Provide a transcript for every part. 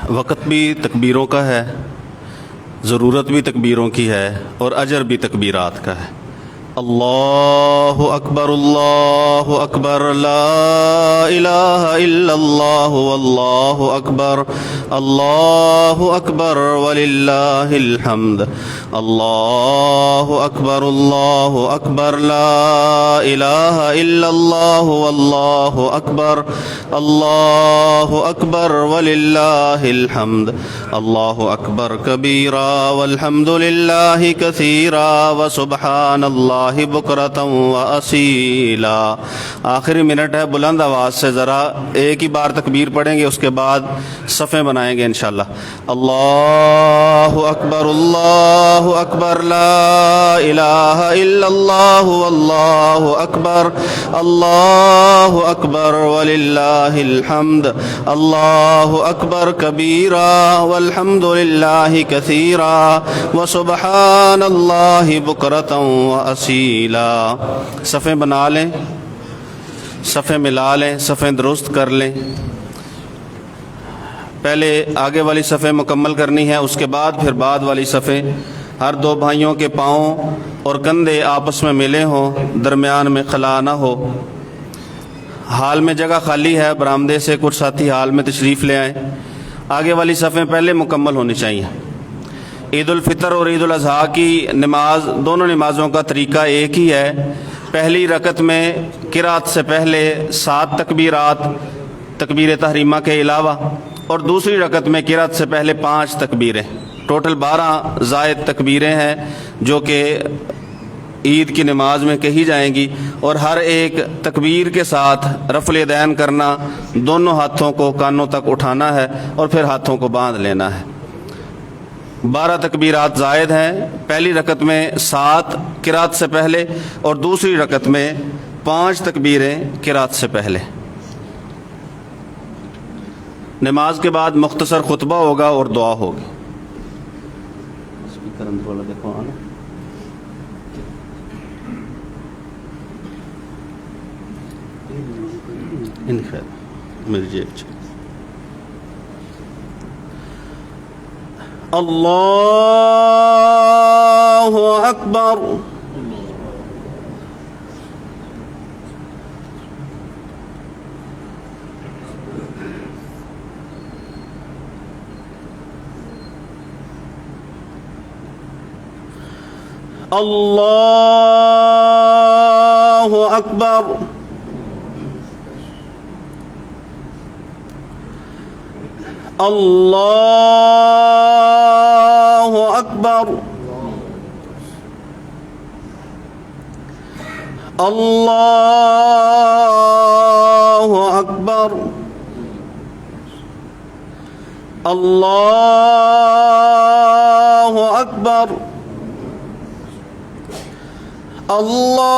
وقت بھی تکبیروں کا ہے، ضرورت بھی تکبیروں کی ہے، اور اجر بھی تکبیرات کا ہے۔ اللہ اکبر لا الہ الا اللہ واللہ اکبر، اللہ اکبر وللہ الحمد، اللہ اکبر لا الہ الا اللہ واللہ اکبر، اللہ اکبر وللہ الحمد، اللہ اکبر کبیرا والحمد للہ کثیرا وسبحان اللہ بکرۃ واصیلا۔ آخری منٹ ہے، بلند آواز سے ذرا ایک ہی بار تکبیر پڑھیں گے، اس کے بعد صفیں بنائیں گے انشاءاللہ۔ اللہ اکبر لا الہ الا اللہ واللہ اکبر، اللہ اکبر وللہ الحمد، اللہ اکبر کبیرا والحمد للہ کثیرا وسبحان اللہ بکرۃ واصیلا۔ صفیں بنا لیں، صفیں ملا لیں، صفیں درست کر لیں۔ پہلے آگے والی صفیں مکمل کرنی ہے، اس کے بعد پھر بعد والی صفیں۔ ہر دو بھائیوں کے پاؤں اور کندھے آپس میں ملے ہوں، درمیان میں خلا نہ ہو۔ ہال میں جگہ خالی ہے، برآمدے سے کچھ ساتھی ہال میں تشریف لے آئیں۔ آگے والی صفیں پہلے مکمل ہونی چاہیے۔ عید الفطر اور عید الاضحیٰ کی نماز، دونوں نمازوں کا طریقہ ایک ہی ہے۔ پہلی رکعت میں قرات سے پہلے 7 تکبیرات تکبیر تحریمہ کے علاوہ، اور دوسری رکعت میں قرات سے پہلے 5 تکبیریں، ٹوٹل 12 زائد تکبیریں ہیں جو کہ عید کی نماز میں کہی جائیں گی، اور ہر ایک تکبیر کے ساتھ رفع الیدین کرنا، دونوں ہاتھوں کو کانوں تک اٹھانا ہے اور پھر ہاتھوں کو باندھ لینا ہے۔ 12 تکبیرات زائد ہیں، پہلی رکعت میں 7 قرات سے پہلے اور دوسری رکعت میں 5 تکبیریں قرات سے پہلے۔ نماز کے بعد مختصر خطبہ ہوگا اور دعا ہوگی۔ میری جیب اللہ اکبر، اللہ اکبر، اللہ اکبر، اللہ اکبر، اللہ اکبر، اللہ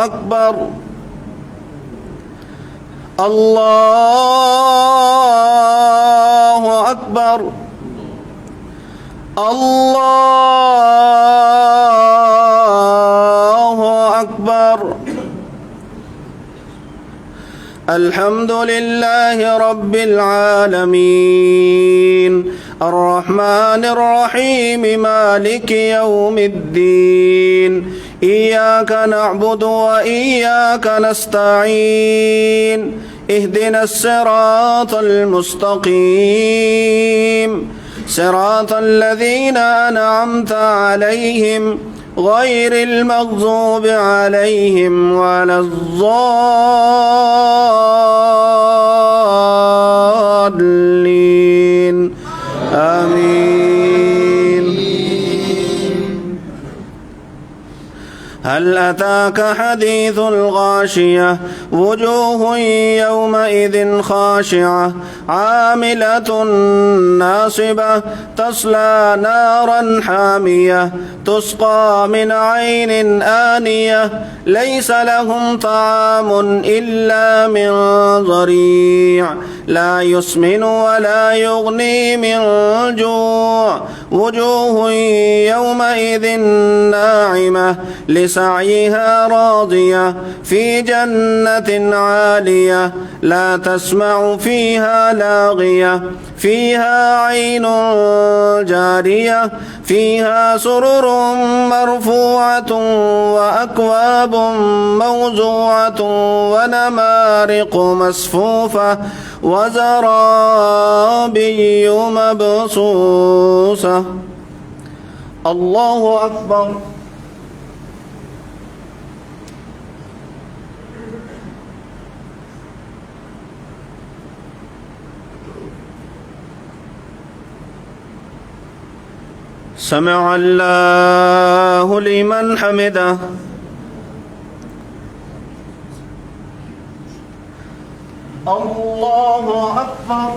اکبر، اللہ اکبر، اللہ اکبر۔ الحمد للہ رب العالمین الرحمن الرحیم مالک یوم الدین ایاک نعبد و ایاک نستعین اہدنا الصراط المستقیم صراط الذین انعمت علیہم غیر المغضوب علیہم ولا الضالین آمین۔ هل أتاك حديث الغاشية وجوه يومئذ خاشعة عاملة ناصبة تصلى نارا حامية تسقى من عين آنية ليس لهم طعام إلا من ضريع لا يسمن ولا يغني من جوع وجوه يومئذ ناعمة لسعيها راضية في جنة عالية لا تسمع فيها لاغية فيها عين جارية فيها سرر مرفوعة وأكواب موضوعة ونمارق مصفوفة وزرابي مبثوثة. الله أكبر. سمع الله لمن حمده. الله أكبر.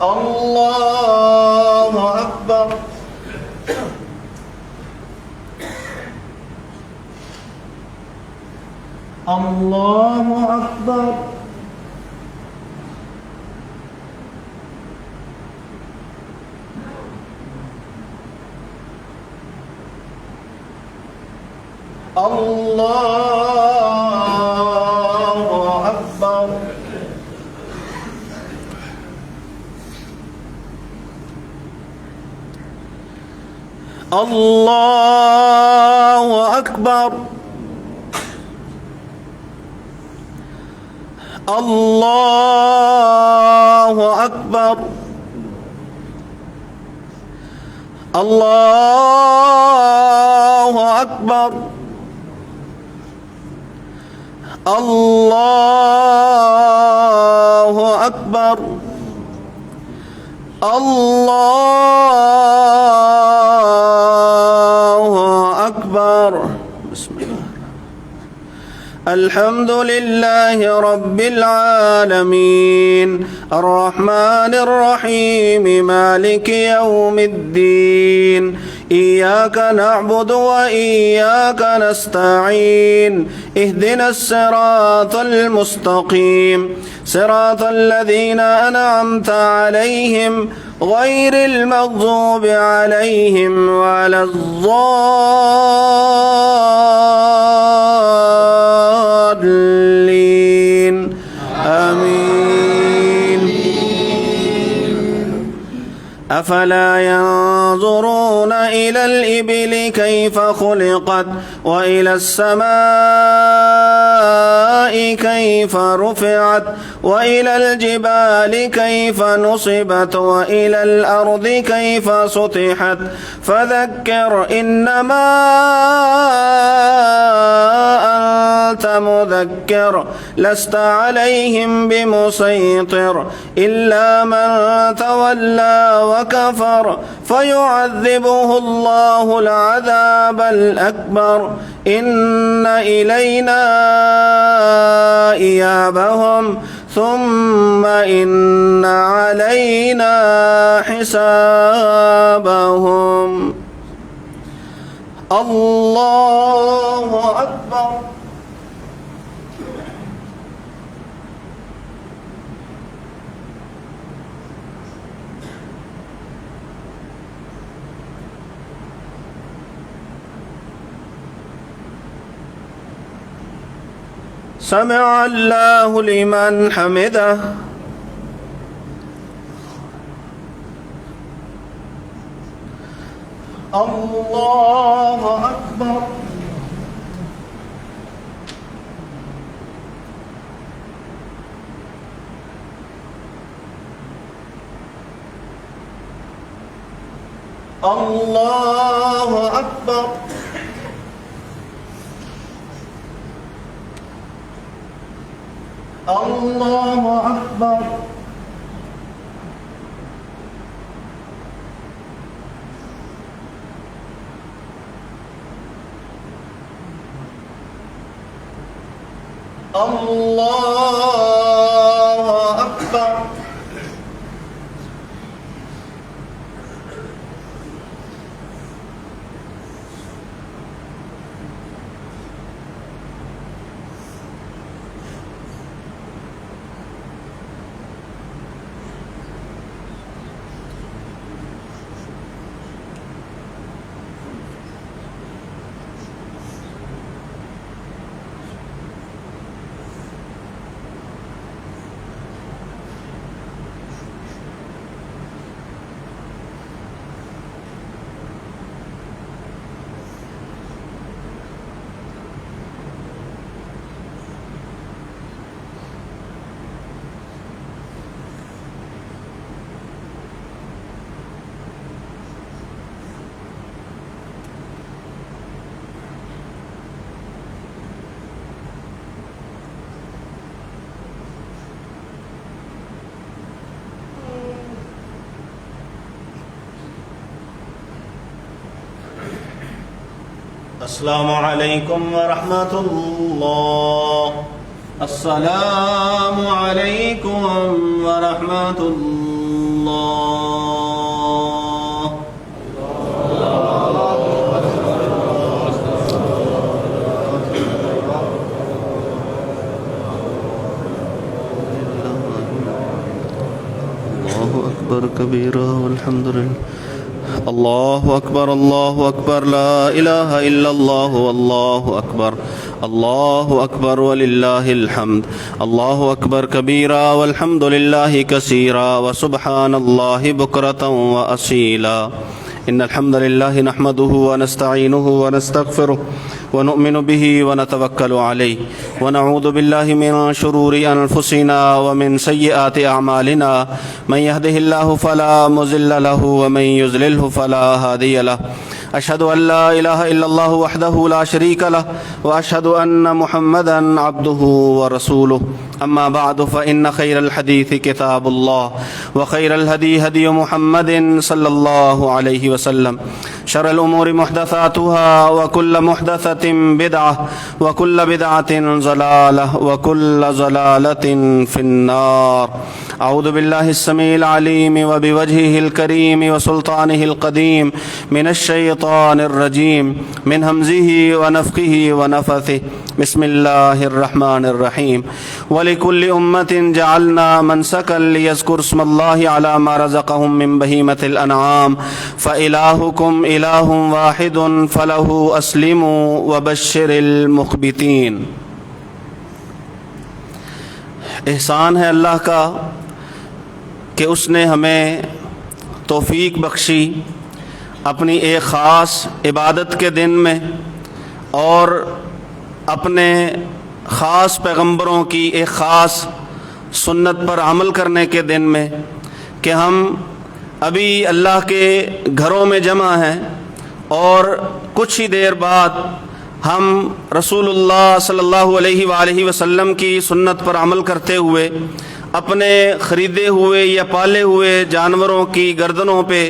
الله أكبر. الله أكبر. الله أكبر. الله أكبر. الله أكبر. الله أكبر. الله أكبر. الله أكبر. بسم الله. الحمد لله رب العالمين الرحمن الرحيم مالك يوم الدين إياك نعبد وإياك نستعين اهدنا الصراط المستقيم صراط الذين أنعمت عليهم غير المغضوب عليهم ولا الضالين آمين. أفلا ينظرون إلى الإبل كيف خلقت وإلى السماء كيف رفعت وإلى الجبال كيف نصبت وإلى الأرض كيف سطحت فذكر إنما أنت مذكر لست عليهم بمسيطر إلا من تولى وكفر فيعذبه الله العذاب الأكبر إن إلينا إيابهم ثم إن علينا حسابهم. الله أكبر. سمع الله لمن حمده. الله أكبر. الله أكبر. الله أكبر. الله أكبر. السلام علیکم ورحمۃ اللہ. السلام علیکم ورحمۃ اللہ. اللہ اکبر کبیرہ والحمد للہ. اللہ اکبر لا الہ الا اللہ واللہ اکبر وللہ الحمد. اللہ اکبر کبیرہ والحمد للہ کثیرہ وسبحان اللہ بکرۃ واصیلا. ان الحمد للہ نحمده ونستعینه ونستغفره ونؤمن به ونتوکل علیہ ونعوذ باللہ من شرور انفسنا ومن سیئات اعمالنا. من يهده الله فلا مضل له ومن يضلله فلا هادي له. اشهد ان لا اله الا الله وحده لا شريك له واشهد ان محمدا عبده ورسوله. اما بعد فان خير الحديث كتاب الله وخير الهدي هدي محمد صلى الله عليه وسلم. شر الامور محدثاتها وكل محدثة بدعة وكل بدعة ضلالة وكل ضلالة في النار. اعوذ بالله السميع العليم وبوجهه الكريم وسلطانه القديم من الشيطان الرجيم من همزه ونفخه ونفثه. بسم الله الرحمن الرحيم. ولكل أمة جعلنا منسكا ليذكروا اسم الله على ما رزقهم من بهيمة الأنعام فإلهكم إله واحد فله أسلموا وبشر المخبتين. احسان ہے اللہ کا کہ اس نے ہمیں توفیق بخشی اپنی ایک خاص عبادت کے دن میں اور اپنے خاص پیغمبروں کی ایک خاص سنت پر عمل کرنے کے دن میں کہ ہم ابھی اللہ کے گھروں میں جمع ہیں اور کچھ ہی دیر بعد ہم رسول اللہ صلی اللہ علیہ وآلہ وسلم کی سنت پر عمل کرتے ہوئے اپنے خریدے ہوئے یا پالے ہوئے جانوروں کی گردنوں پہ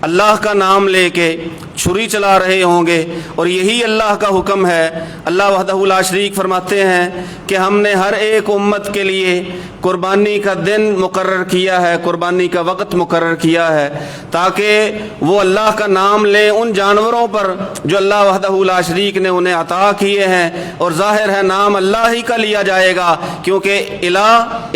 اللہ کا نام لے کے چھری چلا رہے ہوں گے. اور یہی اللہ کا حکم ہے. اللہ وحدہ لا شریک فرماتے ہیں کہ ہم نے ہر ایک امت کے لیے قربانی کا دن مقرر کیا ہے, قربانی کا وقت مقرر کیا ہے تاکہ وہ اللہ کا نام لیں ان جانوروں پر جو اللہ وحدہ لا شریک نے انہیں عطا کیے ہیں. اور ظاہر ہے نام اللہ ہی کا لیا جائے گا کیونکہ الہ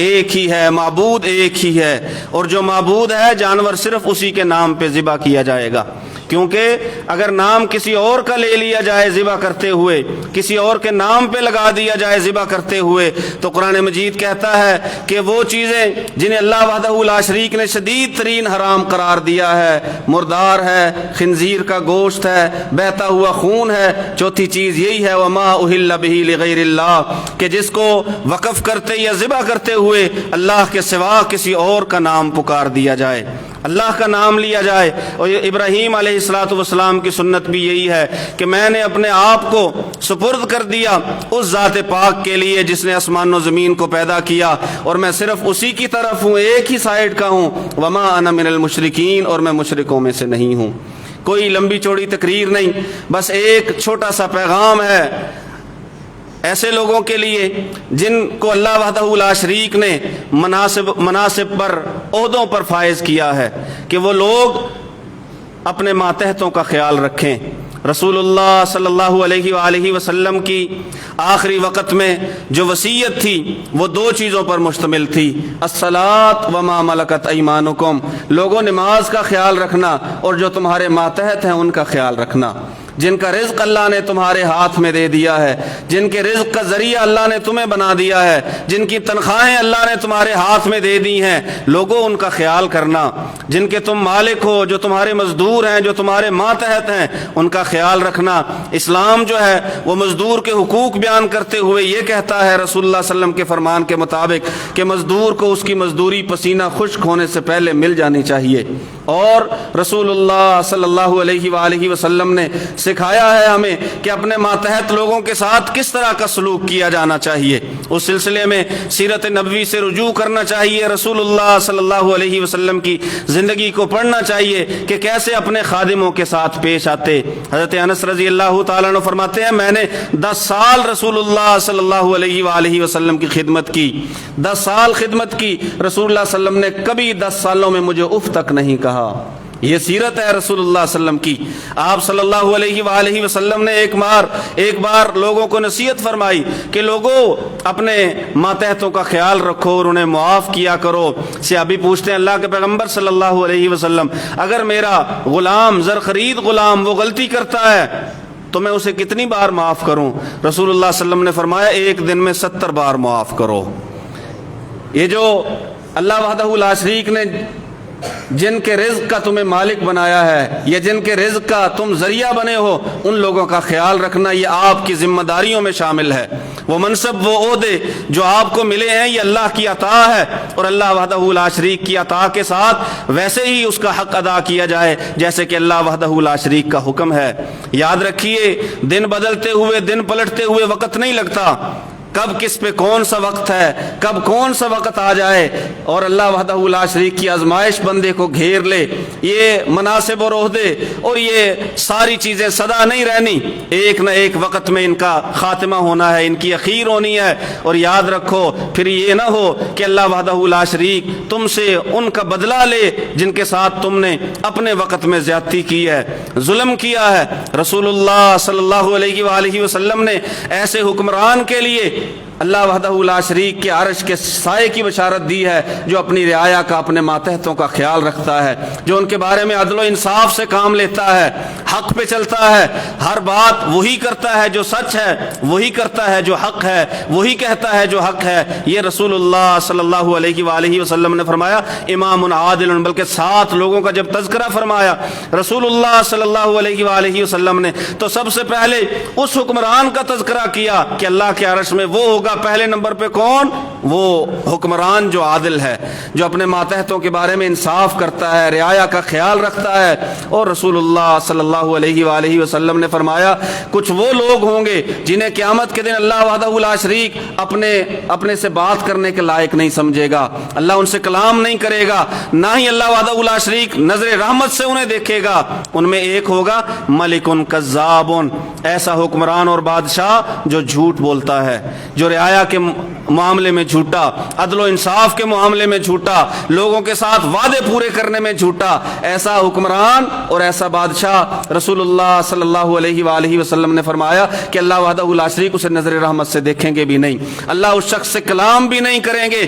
ایک ہی ہے, معبود ایک ہی ہے, اور جو معبود ہے جانور صرف اسی کے نام پہ ذبح کیا جائے گا. کیونکہ اگر نام کسی اور کا لے لیا جائے ذبح کرتے ہوئے, کسی اور کے نام پہ لگا دیا جائے ذبح کرتے ہوئے, تو قرآن مجید کہتا ہے کہ وہ چیزیں جنہیں اللہ وحدہ لا شریک نے شدید ترین حرام قرار دیا ہے, مردار ہے, خنزیر کا گوشت ہے, بہتا ہوا خون ہے. چوتھی چیز یہی ہے وما اہل بہ لغیر اللہ, کہ جس کو وقف کرتے یا ذبح کرتے ہوئے اللہ کے سوا کسی اور کا نام پکار دیا جائے, اللہ کا نام لیا جائے. اور ابراہیم علیہ الصلوۃ والسلام کی سنت بھی یہی ہے کہ میں نے اپنے آپ کو سپرد کر دیا اس ذات پاک کے لیے جس نے آسمان و زمین کو پیدا کیا, اور میں صرف اسی کی طرف ہوں, ایک ہی سائیڈ کا ہوں. وما انا من المشرکین, اور میں مشرکوں میں سے نہیں ہوں. کوئی لمبی چوڑی تقریر نہیں, بس ایک چھوٹا سا پیغام ہے ایسے لوگوں کے لیے جن کو اللہ وحدہ لا شریک نے مناصب پر, عہدوں پر فائز کیا ہے, کہ وہ لوگ اپنے ماتحتوں کا خیال رکھیں. رسول اللہ صلی اللہ علیہ وآلہ وسلم کی آخری وقت میں جو وصیت تھی وہ دو چیزوں پر مشتمل تھی, الصلاۃ وما ملکت ایمانکم, لوگوں نماز کا خیال رکھنا اور جو تمہارے ماتحت ہیں ان کا خیال رکھنا. جن کا رزق اللہ نے تمہارے ہاتھ میں دے دیا ہے, جن کے رزق کا ذریعہ اللہ نے تمہیں بنا دیا ہے, جن کی تنخواہیں اللہ نے تمہارے ہاتھ میں دے دی ہیں, لوگوں ان کا خیال کرنا. جن کے تم مالک ہو, جو تمہارے مزدور ہیں, جو تمہارے ماتحت ہیں, ان کا خیال رکھنا. اسلام جو ہے وہ مزدور کے حقوق بیان کرتے ہوئے یہ کہتا ہے رسول اللہ صلی اللہ علیہ وسلم کے فرمان کے مطابق کہ مزدور کو اس کی مزدوری پسینہ خشک ہونے سے پہلے مل جانی چاہیے. اور رسول اللہ صلی اللہ علیہ وآلہ وسلم نے سکھایا ہے ہمیں کہ اپنے ماتحت لوگوں کے ساتھ کس طرح کا سلوک کیا جانا چاہیے۔ اس سلسلے میں سیرت نبوی سے رجوع کرنا چاہیے، رسول اللہ صلی اللہ علیہ وسلم کی زندگی کو پڑھنا چاہیے کہ کیسے اپنے خادموں کے ساتھ پیش آتے۔ حضرت انس رضی اللہ تعالیٰ عنہ فرماتے ہیں میں نے 10 سال رسول اللہ صلی اللہ علیہ وآلہ وسلم کی خدمت کی، 10 سال خدمت کی، رسول اللہ صلی اللہ علیہ وسلم نے کبھی 10 سالوں میں مجھے اف تک نہیں کہا۔ یہ سیرت ہے رسول اللہ صلی اللہ علیہ وسلم کی۔ آپ صلی اللہ علیہ وآلہ وسلم نے ایک بار لوگوں کو نصیحت فرمائی کہ لوگوں اپنے ماتحتوں کا خیال رکھو اور انہیں معاف کیا کرو۔ صحابی پوچھتے ہیں اللہ کے پیغمبر صلی اللہ علیہ وسلم اگر میرا غلام زرخرید غلام وہ غلطی کرتا ہے تو میں اسے کتنی بار معاف کروں؟ رسول اللہ صلی اللہ علیہ وسلم نے فرمایا ایک دن میں 70 بار معاف کرو۔ یہ جو اللہ وحدہ لا شریک نے جن کے رزق کا تمہیں مالک بنایا ہے یا جن کے رزق کا تم ذریعہ بنے ہو، ان لوگوں کا خیال رکھنا یہ آپ کی ذمہ داریوں میں شامل ہے۔ وہ منصب وہ عہدے جو آپ کو ملے ہیں یہ اللہ کی عطا ہے، اور اللہ وحدہ لا شریک کی عطا کے ساتھ ویسے ہی اس کا حق ادا کیا جائے جیسے کہ اللہ وحدہ لا شریک کا حکم ہے۔ یاد رکھیے دن بدلتے ہوئے دن پلٹتے ہوئے وقت نہیں لگتا، کب کس پہ کون سا وقت ہے، کب کون سا وقت آ جائے اور اللہ وحدہ لا شریک کی آزمائش بندے کو گھیر لے۔ یہ مناصب اور عہدے اور یہ ساری چیزیں سدا نہیں رہنی، ایک نہ ایک وقت میں ان کا خاتمہ ہونا ہے، ان کی اخیر ہونی ہے۔ اور یاد رکھو پھر یہ نہ ہو کہ اللہ وحدہ لا شریک تم سے ان کا بدلہ لے جن کے ساتھ تم نے اپنے وقت میں زیادتی کی ہے، ظلم کیا ہے۔ رسول اللہ صلی اللہ علیہ وآلہ وسلم نے ایسے حکمران کے لیے اللہ وحدہ لا شریک کے عرش کے سائے کی بشارت دی ہے جو اپنی رعایا کا اپنے ماتحتوں کا خیال رکھتا ہے، جو ان کے بارے میں عدل و انصاف سے کام لیتا ہے، حق پہ چلتا ہے، ہر بات وہی کرتا ہے جو سچ ہے، وہی کرتا ہے جو حق ہے، وہی کہتا ہے جو حق ہے۔ یہ رسول اللہ صلی اللہ علیہ وآلہ وسلم نے فرمایا امام عادل، بلکہ 7 لوگوں کا جب تذکرہ فرمایا رسول اللہ صلی اللہ علیہ وآلہ وسلم نے تو سب سے پہلے اس حکمران کا تذکرہ کیا کہ اللہ کے عرش میں وہ ہوگا پہلے نمبر پہ کون؟ وہ حکمران جو عادل ہے، جو اپنے ماتحتوں کے بارے میں انصاف کرتا ہے، رعایا کا خیال رکھتا ہے۔ اور رسول اللہ صلی اللہ علیہ وآلہ وسلم نے فرمایا کچھ وہ لوگ ہوں گے جنہیں قیامت کے دن اللہ وحدہ لا شریک اپنے سے بات کرنے کے لائق نہیں سمجھے گا، اللہ ان سے کلام نہیں کرے گا، نہ ہی اللہ وحدہ لا شریک نظر رحمت سے انہیں دیکھے گا۔ ان میں ایک ہوگا ملک کذاب، ایسا حکمران اور بادشاہ جو جھوٹ بولتا ہے، جو رعایا کے معاملے میں جھوٹا، عدل و انصاف کے معاملے میں جھوٹا، لوگوں کے ساتھ وعدے پورے کرنے میں جھوٹا، ایسا حکمران اور ایسا بادشاہ رسول اللہ صلی اللہ علیہ وآلہ وسلم نے فرمایا کہ اللہ وحدہ لا شریک اسے نظر رحمت سے دیکھیں گے بھی نہیں، اللہ اس شخص سے کلام بھی نہیں کریں گے۔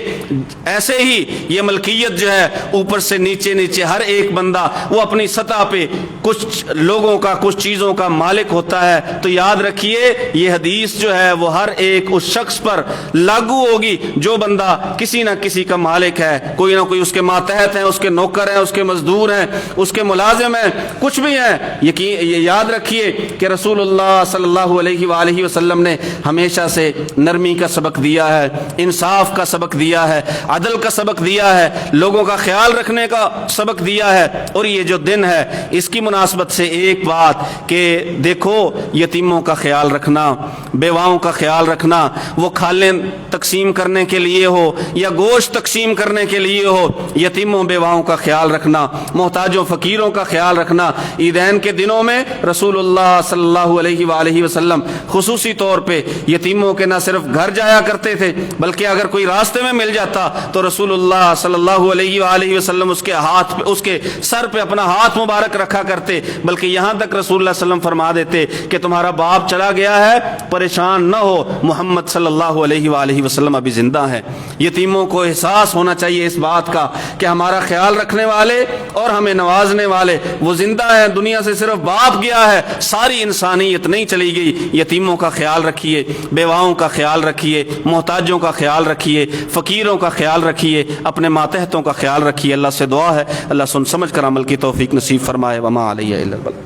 ایسے ہی یہ ملکیت جو ہے اوپر سے نیچے نیچے ہر ایک بندہ وہ اپنی سطح پہ کچھ لوگوں کا کچھ چیزوں کا مالک ہوتا ہے۔ تو یاد رکھیے یہ حدیث جو ہے وہ ہر ایک اس شخص پر لاگو ہوگی جو بندہ کسی نہ کسی کا مالک ہے، کوئی نہ کوئی اس کے ماتحت ہیں، اس کے نوکر ہیں، اس کے مزدور ہیں، اس کے ملازم ہیں، کچھ بھی ہیں۔ یہ یاد رکھیے کہ رسول اللہ صلی اللہ علیہ وآلہ وسلم نے ہمیشہ سے نرمی کا سبق دیا ہے، انصاف کا سبق دیا ہے، عدل کا سبق دیا ہے، لوگوں کا خیال رکھنے کا سبق دیا ہے۔ اور یہ جو دن ہے اس کی مناسبت سے ایک بات کہ دیکھو یتیموں کا خیال رکھنا، بیواؤں کا خیال رکھنا، وہ کھالیں تقسیم کرنے کے لیے ہو یا گوشت تقسیم کرنے کے لیے ہو، یتیموں بیواؤں کا خیال رکھنا، محتاجوں فقیروں کا خیال رکھنا۔ عیدین کے دنوں میں رسول اللہ صلی اللہ علیہ وآلہ وسلم خصوصی طور پہ یتیموں کے نہ صرف گھر جایا کرتے تھے بلکہ اگر کوئی راستے میں مل جاتا تو رسول اللہ صلی اللہ علیہ وآلہ وسلم اس کے سر پہ اپنا ہاتھ مبارک رکھا کرتے، بلکہ یہاں تک رسول اللہ صلی اللہ علیہ وسلم فرما دیتے کہ تمہارا باپ چلا گیا ہے پریشان نہ ہو، محمد صلی اللہ علیہ وآلہ وسلم ابھی زندہ ہے۔ یتیموں کو احساس ہونا چاہیے اس بات کا کہ ہمارا خیال رکھنے والے اور ہمیں نوازنے والے وہ زندہ ہیں، دنیا سے صرف باپ گیا ہے، ساری انسانیت نہیں چلی گئی۔ یتیموں کا خیال رکھیے، بیواؤں کا خیال رکھیے، محتاجوں کا خیال رکھیے، فقیروں کا خیال رکھیے، اپنے ماتحتوں کا خیال رکھیے۔ اللہ سے دعا ہے اللہ سن سمجھ کر عمل کی توفیق نصیب فرمائے۔ وما علیہ الا البلاغ۔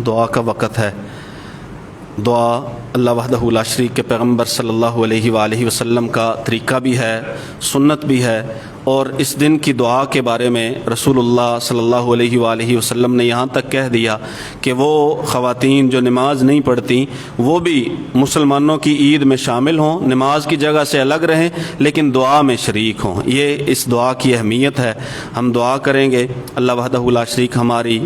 دعا کا وقت ہے۔ دعا اللہ وحدہ لا شریک کے پیغمبر صلی اللہ علیہ وآلہ وسلم کا طریقہ بھی ہے، سنت بھی ہے، اور اس دن کی دعا کے بارے میں رسول اللہ صلی اللہ علیہ وآلہ وسلم نے یہاں تک کہہ دیا کہ وہ خواتین جو نماز نہیں پڑھتی وہ بھی مسلمانوں کی عید میں شامل ہوں، نماز کی جگہ سے الگ رہیں لیکن دعا میں شریک ہوں۔ یہ اس دعا کی اہمیت ہے۔ ہم دعا کریں گے اللہ وحدہ لا شریک ہماری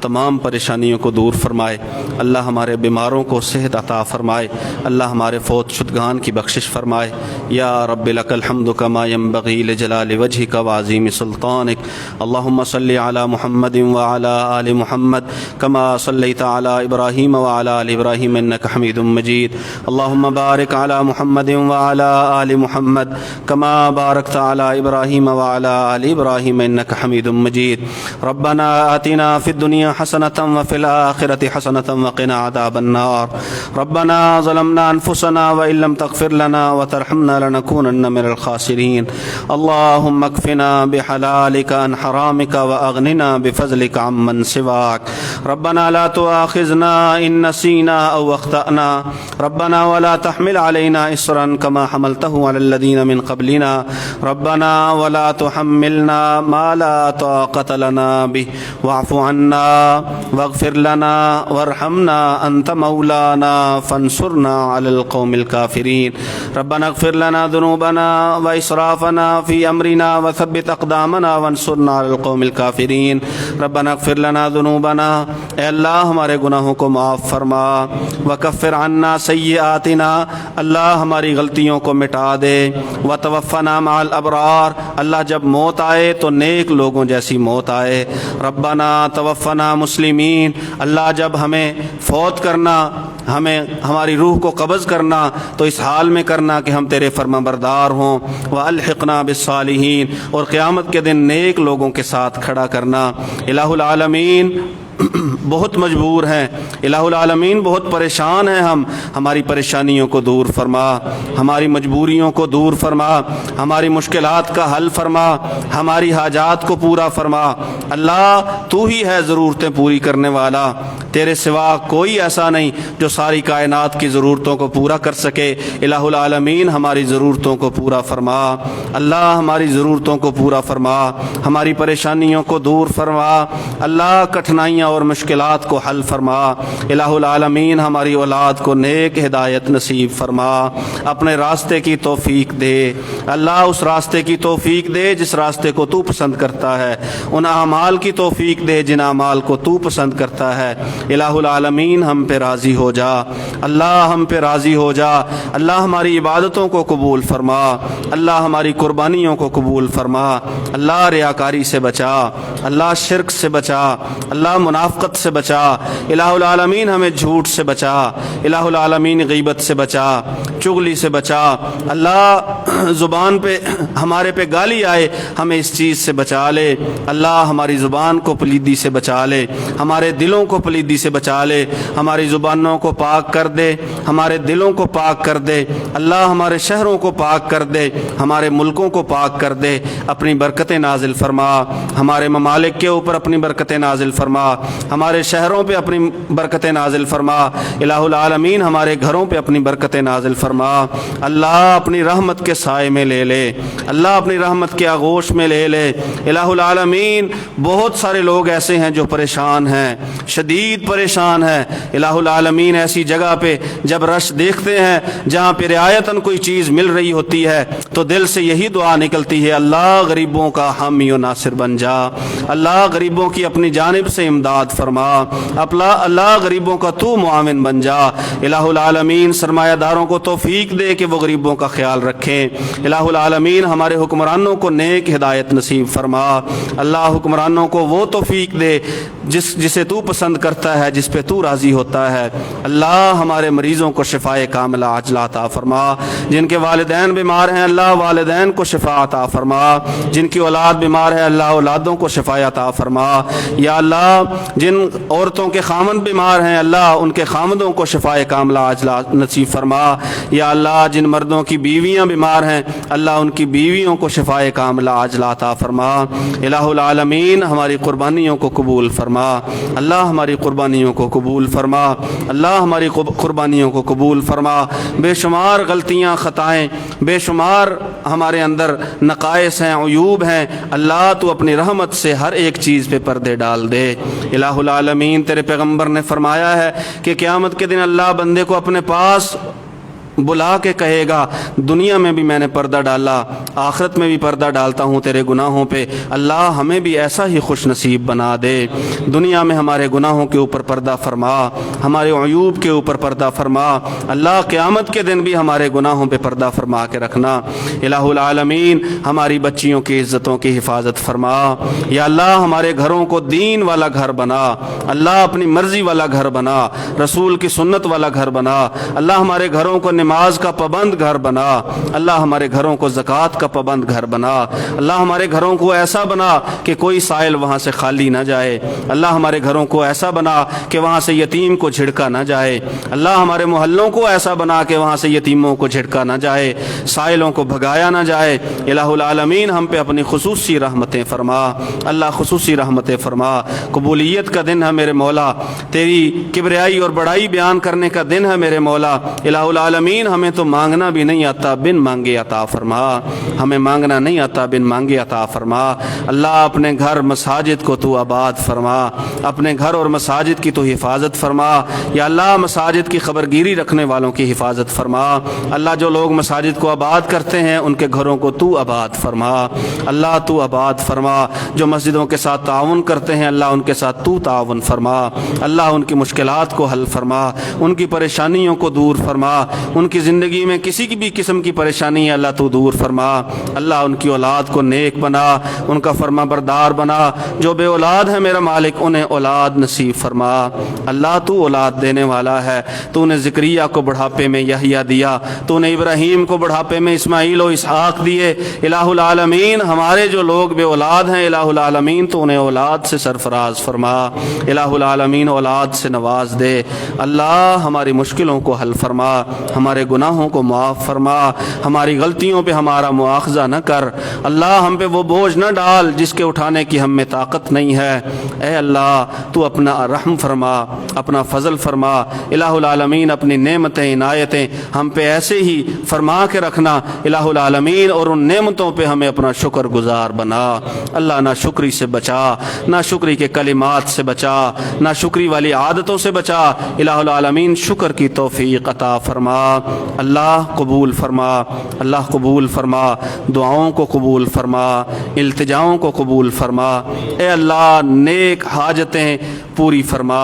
تمام پریشانیوں کو دور فرمائے، اللہ ہمارے بیماروں کو صحت عطا فرمائے، اللہ ہمارے فوت شدگان کی بخشش فرمائے۔ یا رب لک الحمد کما ینبغی لجلال وجہک وعظیم سلطانک، اللہم صلی علی محمد وعلی آل محمد کما صلیت علی ابراہیم وعلی آل ابراہیم انک حمید مجید، اللہم بارک علی محمد وعلی آل محمد کما بارکت علی ابراہیم وعلی آل ابراہیم انک حمید مجید۔ ربنا آتنا فی الدنیا حسنة وفي الآخرة حسنة وقنا عذاب النار، ربنا ظلمنا أنفسنا وإن لم تغفر لنا وترحمنا لنكونن من الخاسرين، اللهم اكفنا بحلالك عن حرامك وأغننا بفضلك عمن سواك، ربنا لا تؤاخذنا إن نسينا أو أخطأنا، ربنا ولا تحمل علينا إصرا كما حملته على الذين من قبلنا، ربنا ولا تحملنا ما لا طاقة لنا به واعف عنا واغفر لنا وارحمنا انت مولانا فانصرنا على القوم الكافرين، ربنا اغفر لنا ذنوبنا واسرافنا في امرنا وثبت اقدامنا وانصرنا على القوم الكافرين، ربنا اغفر لنا ذنوبنا، اے اللہ ہمارے گناہوں کو معاف فرما، وکفر عنا سیئاتنا، اللہ ہماری غلطیوں کو مٹا دے، وتوفنا مع الابرار، اللہ جب موت آئے تو نیک لوگوں جیسی موت آئے، ربنا توفنا مسلمین، اللہ جب ہمیں فوت کرنا، ہمیں ہماری روح کو قبض کرنا تو اس حال میں کرنا کہ ہم تیرے فرما بردار ہوں، وَأَلْحِقْنَا بِالصَّالِحِينَ، اور قیامت کے دن نیک لوگوں کے ساتھ کھڑا کرنا۔ الہ العالمین بہت مجبور ہیں، الہ العالمین بہت پریشان ہیں، ہماری پریشانیوں کو دور فرما، ہماری مجبوریوں کو دور فرما، ہماری مشکلات کا حل فرما، ہماری حاجات کو پورا فرما۔ اللہ تو ہی ہے ضرورتیں پوری کرنے والا، تیرے سوا کوئی ایسا نہیں جو ساری کائنات کی ضرورتوں کو پورا کر سکے۔ الہ العالمین ہماری ضرورتوں کو پورا فرما، اللہ ہماری ضرورتوں کو پورا فرما، ہماری پریشانیوں کو دور فرما، اللہ کٹھنائیاں اور مشکلات کو حل فرما۔ الہ العالمین ہماری اولاد کو نیک ہدایت نصیب فرما، اپنے راستے کی توفیق دے، اللہ اس راستے کی توفیق دے جس راستے کو تو پسند کرتا ہے، ان اعمال کی توفیق دے جن اعمال کو تو پسند کرتا ہے۔ الہ العالمین ہم پہ راضی ہو جا، اللہ ہم پہ راضی ہو جا، اللہ ہماری عبادتوں کو قبول فرما، اللہ ہماری قربانیوں کو قبول فرما، اللہ ریاکاری سے بچا، اللہ شرک سے بچا، اللہ منافقت سے بچا، الہ العالمین ہمیں جھوٹ سے بچا، الہ العالمین غیبت سے بچا، چغلی سے بچا، اللہ زبان پہ ہمارے پہ گالی آئے ہمیں اس چیز سے بچا لے، اللہ ہماری زبان کو پلیدی سے بچا لے، ہمارے دلوں کو پلیدی سے بچا لے، ہماری زبانوں کو پاک کر دے، ہمارے دلوں کو پاک کر دے، اللہ ہمارے شہروں کو پاک کر دے، ہمارے ملکوں کو پاک کر دے، اپنی برکتیں نازل فرما، ہمارے ممالک کے اوپر اپنی برکتیں نازل فرما، ہمارے شہروں پہ اپنی برکتیں نازل فرما، الہ العالمین ہمارے گھروں پہ اپنی برکتیں نازل فرما، اللہ اپنی رحمت کے سائے میں لے لے، اللہ اپنی رحمت کے آغوش میں لے لے۔ الہ العالمین بہت سارے لوگ ایسے ہیں جو پریشان ہیں، شدید پریشان ہیں، الہ العالمین ایسی جگہ پہ جب رش دیکھتے ہیں جہاں پہ رعایتاً کوئی چیز مل رہی ہوتی ہے تو دل سے یہی دعا نکلتی ہے، اللہ غریبوں کا حامی و ناصر بن جا، اللہ غریبوں کی اپنی جانب سے امداد فرما، اللہ غریبوں کا تو معاون بن جا۔ الہ العالمین سرمایہ داروں کو توفیق دے کہ وہ غریبوں کا خیال رکھیں، الہ العالمین ہمارے حکمرانوں کو نیک ہدایت نصیب فرما، اللہ حکمرانوں کو وہ توفیق دے جسے تو پسند کرتا ہے، جس پہ تو راضی ہوتا ہے، اللہ ہمارے مریضوں کو شفائے کاملہ عاجلہ عطا فرما، جن کے والدین بیمار ہیں اللہ والدین کو شفا عطا فرما، جن کی اولاد بیمار ہے اللہ اولادوں کو شفا عطا فرما، یا اللہ جن عورتوں کے خامند بیمار ہیں اللہ ان کے خامندوں کو شفائے کاملہ عاجلہ نصیب فرما، یا اللہ جن مردوں کی بیویاں بیمار ہیں اللہ ان کی بیویوں کو شفائے کاملہ عاجلہ عطا فرما، الہ العالمین ہماری قربانیوں کو قبول فرما۔ فرما। اللہ ہماری قربانیوں کو قبول فرما، اللہ ہماری قربانیوں کو قبول فرما۔ بے شمار غلطیاں خطائیں، بے شمار ہمارے اندر نقائص ہیں، عیوب ہیں، اللہ تو اپنی رحمت سے ہر ایک چیز پہ پردے ڈال دے۔ الہ العالمین تیرے پیغمبر نے فرمایا ہے کہ قیامت کے دن اللہ بندے کو اپنے پاس بلا کے کہے گا دنیا میں بھی میں نے پردہ ڈالا، آخرت میں بھی پردہ ڈالتا ہوں تیرے گناہوں پہ، اللہ ہمیں بھی ایسا ہی خوش نصیب بنا دے۔ دنیا میں ہمارے گناہوں کے اوپر پردہ فرما، ہمارے عیوب کے اوپر پردہ فرما، اللہ قیامت کے دن بھی ہمارے گناہوں پہ پردہ فرما کے رکھنا۔ الہ العالمین ہماری بچیوں کی عزتوں کی حفاظت فرما، یا اللہ ہمارے گھروں کو دین والا گھر بنا، اللہ اپنی مرضی والا گھر بنا، رسول کی سنت والا گھر بنا، اللہ ہمارے گھروں کو نماز کا پابند گھر بنا، اللہ ہمارے گھروں کو زکوٰۃ کا پابند گھر بنا، اللہ ہمارے گھروں کو ایسا بنا کہ کوئی سائل وہاں سے خالی نہ جائے، اللہ ہمارے گھروں کو ایسا بنا کہ وہاں سے یتیم کو جھڑکا نہ جائے، اللہ ہمارے محلوں کو ایسا بنا کہ وہاں سے یتیموں کو جھڑکا نہ جائے، سائلوں کو بھگایا نہ جائے۔ الہ العالمین ہم پہ اپنی خصوصی رحمتیں فرما، اللہ خصوصی رحمتیں فرما۔ قبولیت کا دن ہے میرے مولا، تیری کبریائی اور بڑائی بیان کرنے کا دن ہے میرے مولا۔ الہ العالمین ہمیں تو مانگنا بھی نہیں آتا، بن مانگے عطا فرما، ہمیں مانگنا نہیں آتا، بن مانگے عطا فرما۔ اللہ اپنے گھر مساجد کو تو آباد فرما، اپنے گھر اور مساجد کی تو حفاظت فرما، یا اللہ مساجد کی خبرگیری رکھنے والوں کی حفاظت فرما۔ اللہ جو لوگ مساجد کو آباد کرتے ہیں ان کے گھروں کو تو آباد فرما، اللہ تو آباد فرما۔ جو مسجدوں کے ساتھ تعاون کرتے ہیں اللہ ان کے ساتھ تو تعاون فرما، اللہ ان کی مشکلات کو حل فرما، ان کی پریشانیوں کو دور فرما، ان کی زندگی میں کسی کی بھی قسم کی پریشانی ہے اللہ تو دور فرما، اللہ ان کی اولاد کو نیک بنا، ان کا فرما بردار بنا، جو بے اولاد ہے میرا مالک انہیں اولاد نصیب فرما، اللہ تو اولاد دینے والا ہے، تو نے زکریا کو بڑھاپے میں یحییٰ دیا، تو نے ابراہیم کو بڑھاپے میں اسماعیل و اسحاق دیے۔ الہ العالمین ہمارے جو لوگ بے اولاد ہیں الہ العالمین تو انہیں اولاد سے سرفراز فرما، الہ العالمین اولاد سے نواز دے، اللہ ہماری مشکلوں کو حل فرما، ہمارے گناہوں کو معاف فرما، ہماری غلطیوں پہ ہمارا مواخذہ نہ کر، اللہ ہم پہ وہ بوجھ نہ ڈال جس کے اٹھانے کی ہم میں طاقت نہیں ہے۔ اے اللہ تو اپنا رحم فرما، اپنا فضل فرما، الہ العالمین اپنی نعمتیں عنایتیں ہم پہ ایسے ہی فرما کے رکھنا الہ العالمین، اور ان نعمتوں پہ ہمیں اپنا شکر گزار بنا۔ اللہ نہ شکری سے بچا، نہ شکری کے کلمات سے بچا، نہ شکری والی عادتوں سے بچا، الہ العالمین شکر کی توفیق عطا فرما۔ اللہ قبول فرما، اللہ قبول فرما، دعاؤں کو قبول فرما، التجاؤں کو قبول فرما۔ اے اللہ نیک حاجتیں پوری فرما،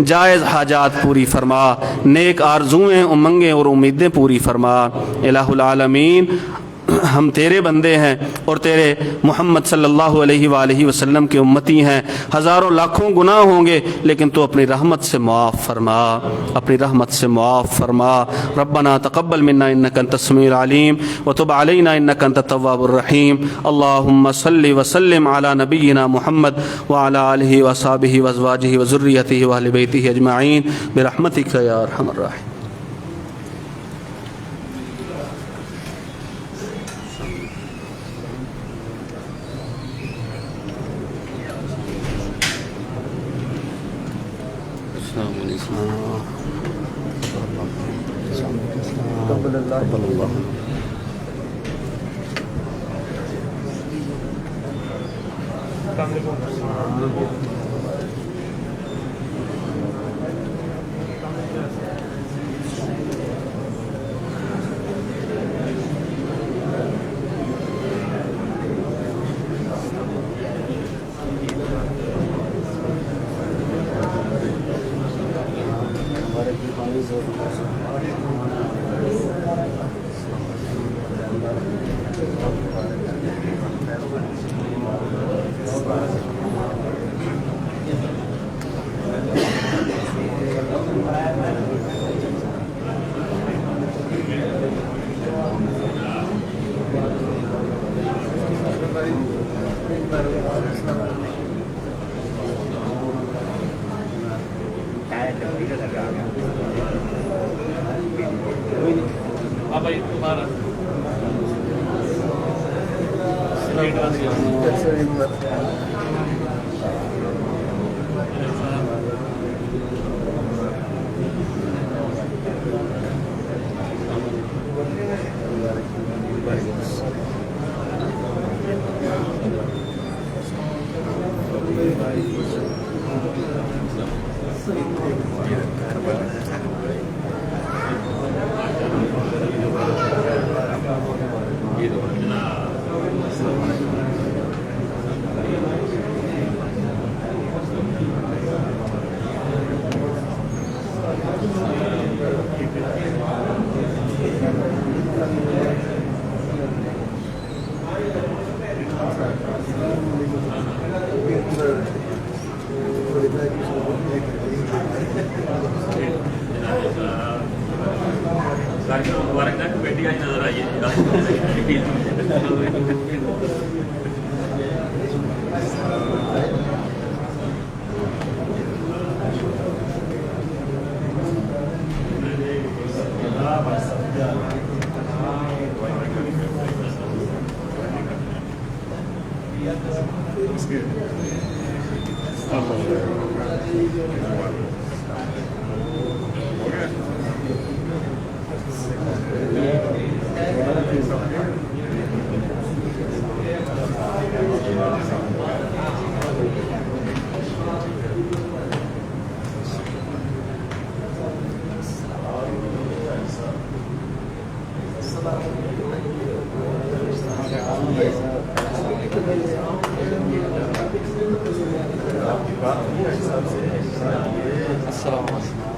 جائز حاجات پوری فرما، نیک آرزوئیں امنگیں اور امیدیں پوری فرما۔ الہ العالمین ہم تیرے بندے ہیں اور تیرے محمد صلی اللہ علیہ وآلہ وسلم کے امتی ہیں، ہزاروں لاکھوں گناہ ہوں گے لیکن تو اپنی رحمت سے معاف فرما، اپنی رحمت سے معاف فرما۔ ربنا تقبل منا انک انت السمیع العلیم وتب علینا انک انت التواب الرحیم۔ اللہم صل وسلم علی نبینا محمد وعلی آلہ وصحبہ وازواجہ وذریتہ واہل بیتہ اجمعین برحمتک یا ارحم الراحمین۔ مبارک بیٹی آج نظر آئی ہے. السلام علیکم.